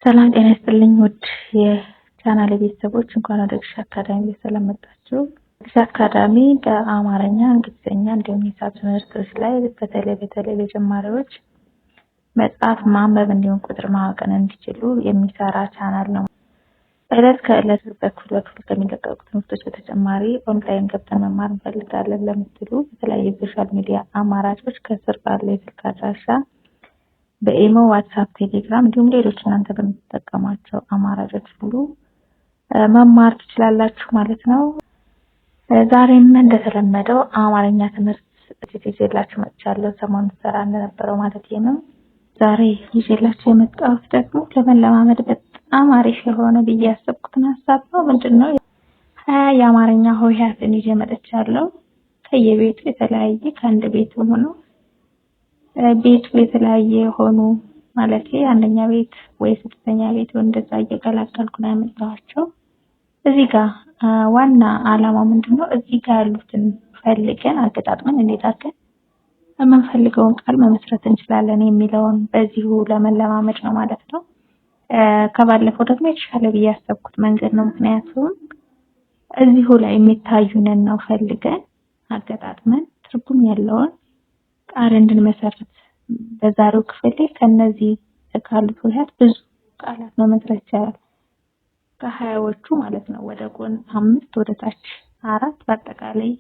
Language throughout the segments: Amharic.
ሰላም ጤና ይስጥልኝ ውድ የቻናሌ ቤተሰቦች እንኳን ወደ ግሽ አካዳሚ በሰላም መጣችሁ። ግሽ አካዳሚ በአማርኛ፣ እንግሊዝኛ እንዲሁም ሂሳብ ትምህርቶች ላይ በተለይ ለጀማሪዎች መጽሐፍ ማንበብ እንዲሁም ቁጥር ማወቅን እንዲችሉ የሚሰራ ቻናል ነው። ዕለት ከዕለት በኩል ከሚለቀቁ ትምህርቶች በተጨማሪ ኦንላይን ገብተን መማር እንፈልጋለን ለምትሉ በተለያዩ ሶሻል ሚዲያ አማራጮች ከስር ባለው የስልክ አድራሻ በኢሞ፣ ዋትስአፕ፣ ቴሌግራም እንዲሁም ሌሎች እናንተ በምትጠቀሟቸው አማራጮች ሁሉ መማር ትችላላችሁ ማለት ነው። ዛሬም እንደተለመደው አማርኛ ትምህርት ይዤላችሁ መጥቻለሁ። ሰሞኑን ሰራ እንደነበረው ማለት ነው። ዛሬ ይዤላችሁ የመጣሁት ደግሞ ለመለማመድ በጣም አሪፍ የሆነ ብዬ ያሰብኩትን ሀሳብ ነው። ምንድነው 20 የአማርኛ ሆሄያትን ይዤ መጥቻለሁ። ከየቤቱ የተለያየ ከአንድ ቤቱ ሆኖ ቤቱ የተለያየ ሆኑ ማለት አንደኛ ቤት ወይ ስድስተኛ ቤት እንደዛ እየቀላቀልኩ ነው ያመጣኋቸው። እዚህ ጋር ዋና ዓላማው ምንድነው? እዚህ ጋር ያሉትን ፈልገን አገጣጥመን እንዴት አድርገን የምንፈልገውን ቃል መመስረት እንችላለን የሚለውን በዚሁ ለመለማመድ ነው ማለት ነው። ከባለፈው ደግሞ የተሻለ ብዬ ያሰብኩት መንገድ ነው። ምክንያቱም እዚሁ ላይ የሚታዩንን ነው ፈልገን አገጣጥመን ትርጉም ያለውን ቃል እንድንመሰርት በዛሬው ክፍል ከነዚህ ካሉት ሆሄያት ብዙ ቃላት መመስረት ይቻላል። ከ20ዎቹ ማለት ነው። ወደ ጎን 5 ወደ ታች 4 በአጠቃላይ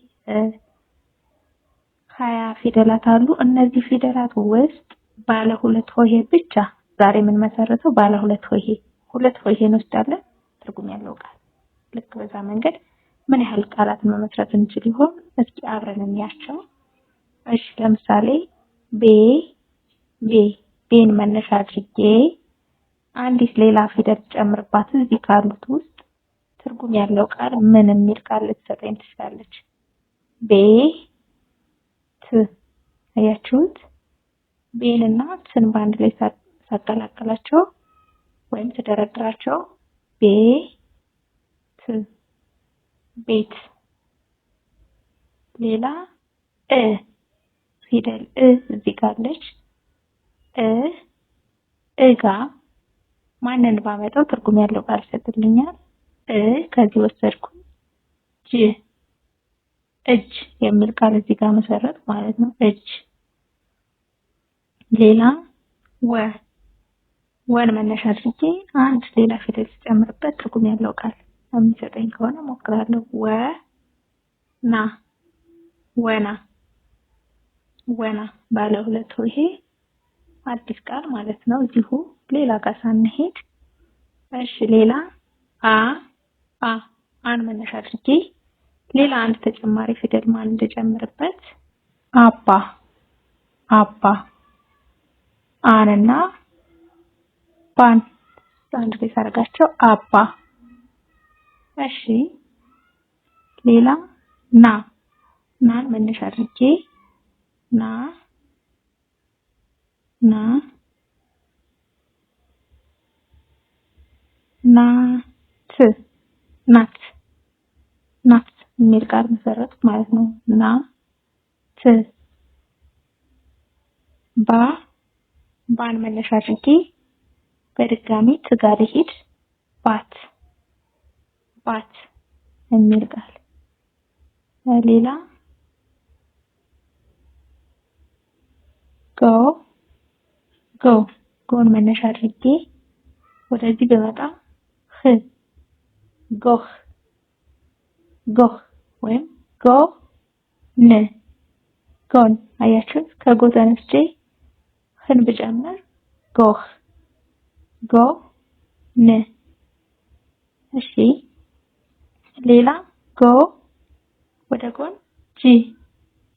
20 ፊደላት አሉ። እነዚህ ፊደላት ውስጥ ባለ ሁለት ሆሄ ብቻ ዛሬ ምን መሰረተው ባለ ሁለት ሆሄ እንወስዳለን። ትርጉም ያለው ቃል ልክ በዛ መንገድ ምን ያህል ቃላትን መመስረት እንችል ይሆን? እስኪ አብረን እንያቸው። እሺ ለምሳሌ ቤን መነሻ አድርጌ አንዲት ሌላ ፊደል ጨምርባት እዚህ ካሉት ውስጥ ትርጉም ያለው ቃል ምን የሚል ቃል ልትሰጠኝ ትችላለች? ቤት። አያችሁት? ቤንና ትን ባንድ ላይ ሳቀላቅላቸው ወይም ተደረድራቸው ቤት። ሌላ ፊደል እዚህ ጋር አለች። እጋ ማንን ባመጣው ትርጉም ያለው ቃል ይሰጥልኛል? ከዚህ ወሰድኩ እጅ የሚል ቃል እዚህ ጋር መሰረት ማለት ነው። እጅ። ሌላ ወን መነሻ አድርጌ አንድ ሌላ ፊደል ሲጨምርበት ትርጉም ያለው ቃል የሚሰጠኝ ከሆነ ሞክራለሁ። ወና ባለ ሁለት ሆሄ አዲስ ቃል ማለት ነው። እዚሁ ሌላ ጋር ሳንሄድ እሺ ሌላ አን መነሻ አድርጌ ሌላ አንድ ተጨማሪ ፊደል ማን እንደጨምርበት አባ አንና ባን አንድ ላይ ሳደርጋቸው አባ። እሺ ሌላ ናን መነሻ አድርጌ ናት የሚል ቃል መሰረት ማለት ነው። ባን መነሻ አድርጌ በድጋሚ ትጋር ሄድ ባት የሚል ቃል። ሌላ ጎን መነሻ አድርጌ ወደዚህ በመጣ ጎህ ወይም ጎን። አያችሁት? ከጎ ተነስቼ ህን ብጨምር ጎን። እሺ ሌላ ወደ ጎን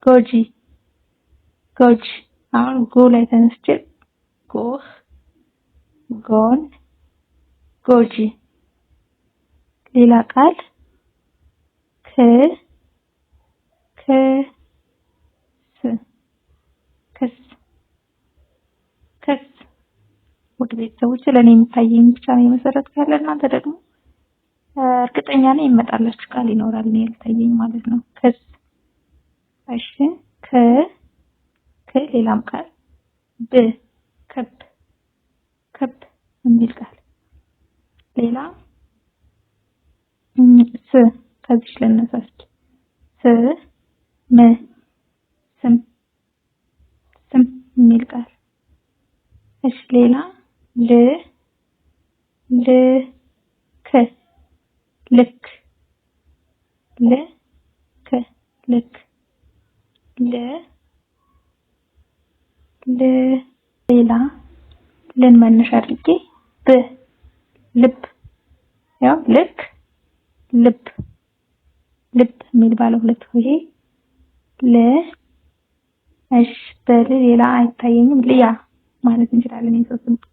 ጎጂ። አሁን ጎ ላይ ተነስቼ ጎን ጎጂ። ሌላ ቃል ክስ። ወደ ቤተሰቦች ለኔ የሚታየኝ ብቻ ነው የመሰረት ካለ እናንተ ደግሞ እርግጠኛ ነኝ ይመጣላችሁ ቃል ይኖራል ነው ያልታየኝ ማለት ነው። ክስ። እሺ ሌላም ቃል ከብ የሚል ቃል ከዚህ ልነሳስት ስም ስም የሚል ቃል። እሺ ሌላ ልክ ልክ ሌላ ልን መነሻ አድርጌ ልብ ያው ልክ ልብ የሚል ባለ ሁለት ሆሄ እሺ ሌላ አይታየኝም። ልያ ማለት እንችላለን። የሶስት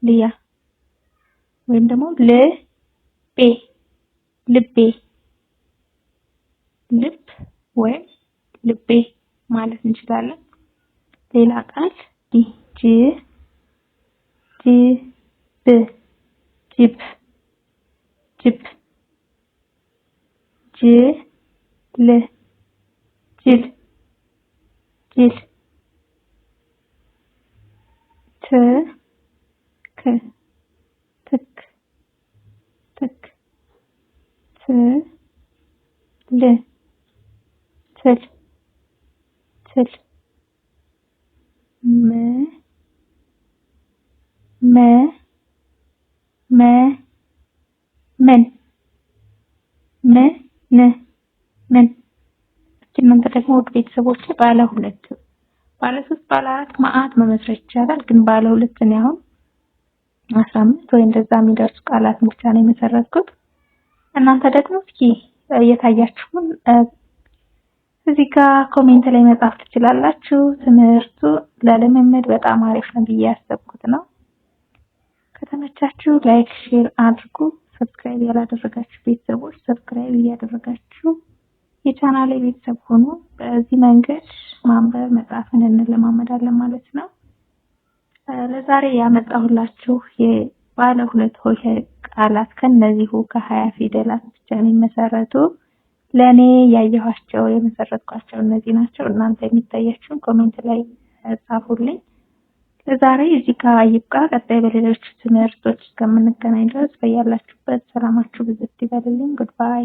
ልያ ወይም ደግሞ ልቤ ልብ ወይም ልቤ ማለት እንችላለን። ሌላ ቃል ጅብ ጅል ትክ ትል ምን እናንተ ደግሞ ውድ ቤተሰቦች ባለ ሁለት ባለ ሶስት ባለ አራት ማአት መመስረት ይቻላል። ግን ባለ ሁለት ነው አሁን 15 ወይ እንደዛ የሚደርሱ ቃላት ብቻ ነው የመሰረትኩት። እናንተ ደግሞ እስኪ እየታያችሁን እዚህ ጋር ኮሜንት ላይ መጻፍ ትችላላችሁ። ትምህርቱ ለልምምድ በጣም አሪፍ ነው ብዬ ያሰብኩት ነው። ከተመቻችሁ ላይክ ሼር አድርጉ። ሰብስክራይብ ያላደረጋችሁ ቤተሰቦች ሰብስክራይብ እያደረጋችሁ የቻናሌ ቤተሰብ ሆኑ። በዚህ መንገድ ማንበብ መጻፍን እንለማመዳለን ማለት ነው። ለዛሬ ያመጣሁላችሁ የባለ ሁለት ሆሄ ቃላት ከነዚሁ ከ20 ፊደላት ብቻ የሚመሰረቱ ለኔ ያየኋቸው የመሰረትኳቸው እነዚህ ናቸው። እናንተ የሚታያችሁን ኮሜንት ላይ ጻፉልኝ። ለዛሬ እዚህ ጋር ይብቃ። ቀጣይ በሌሎች ትምህርቶች እስከምንገናኝ ድረስ በያላችሁበት ሰላማችሁ ብዝት ይበልልኝ። ጉድባይ